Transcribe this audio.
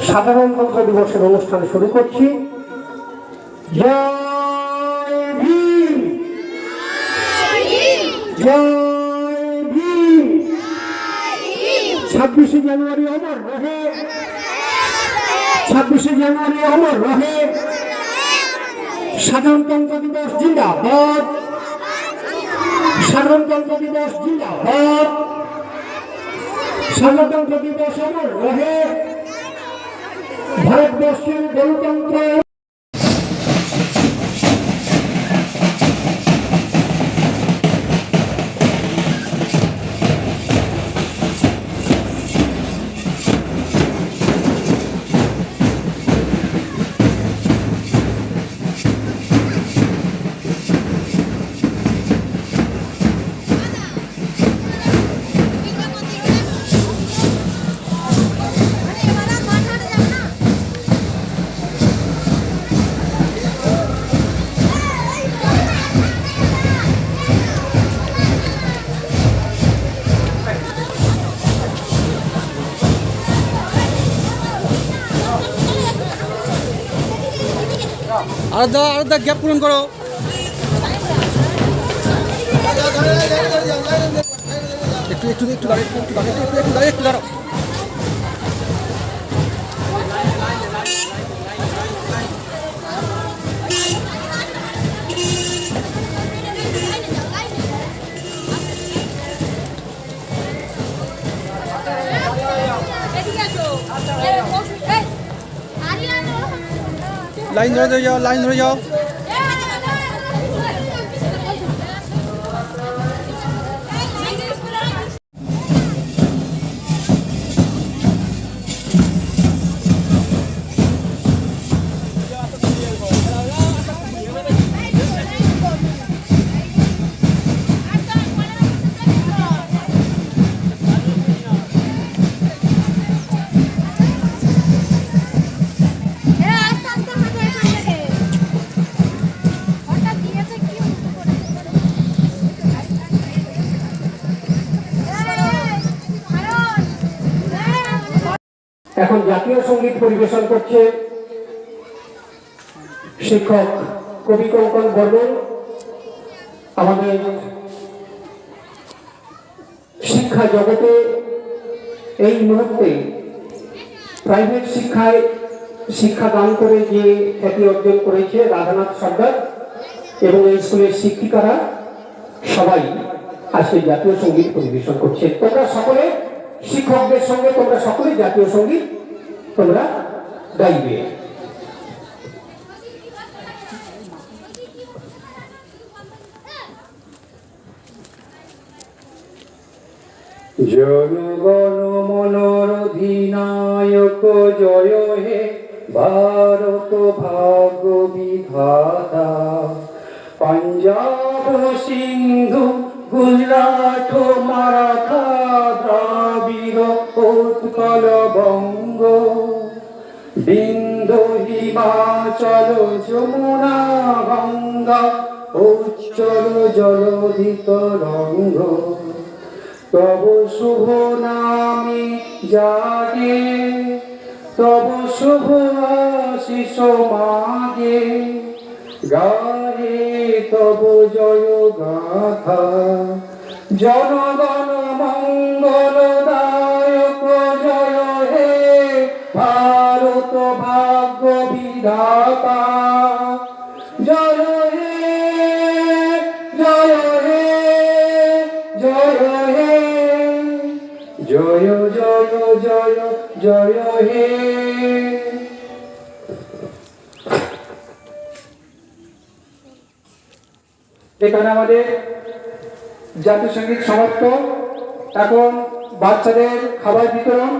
সাধারণতন্ত্র দিবসের অনুষ্ঠান শুরু করছি। জয় ভীম, জয় ভীম। 26শে জানুয়ারি অমর রহে, 26শে জানুয়ারি অমর রহে। সাধারণতন্ত্র দিবস জিন্দাবাদ, সাধারণতন্ত্র দিবস জিন্দাবাদ, সাধারণতন্ত্র দিবস অমর রহে। ভারতবর্ষের গণতন্ত্র আলাদা গ্যাপ পূরণ করো। একটু দাঁড়াও। লাইন ধরে যাও। এখন জাতীয় সঙ্গীত পরিবেশন করছে শিক্ষক কবি কঙ্কন বর্মন। আমাদের শিক্ষা জগতে এই মুহূর্তে প্রাইভেট শিক্ষায় শিক্ষাদান করে যে খ্যাতি অর্জন করেছে রাধানাথ সর্দার এবং এই স্কুলের শিক্ষিকারা সবাই আজকে জাতীয় সঙ্গীত পরিবেশন করছে। তোমরা সকলে শিক্ষকদের সঙ্গে তোমরা সকলে জাতীয় সঙ্গীত তোমরা গাইবে। জনগণ মনর অধিনায়ক জয় হে ভারত ভাগ্য বিধাতা। পাঞ্জাব সিন্ধু গুজরাট মারাঠা দ্রাবিড় উৎকল বঙ্গ। বিন্দ হিমাচল যমুনা গঙ্গা উচ্চল জলধিত রঙ্গ। তব শুভ নামে জাগে, তব শুভ আশিস মাগে। গায়ে তব জয় গাথা, জনগণ মঙ্গলদায়ক জয় হে ভারত ভাগ্য বিধাতা। জয় হে, জয় হে, জয় হে, জয় জয় জয় জয় হে। এখানে আমাদের জাতীয় সঙ্গীত সমাপ্ত। এখন বাচ্চাদের খাবার বিতরণ।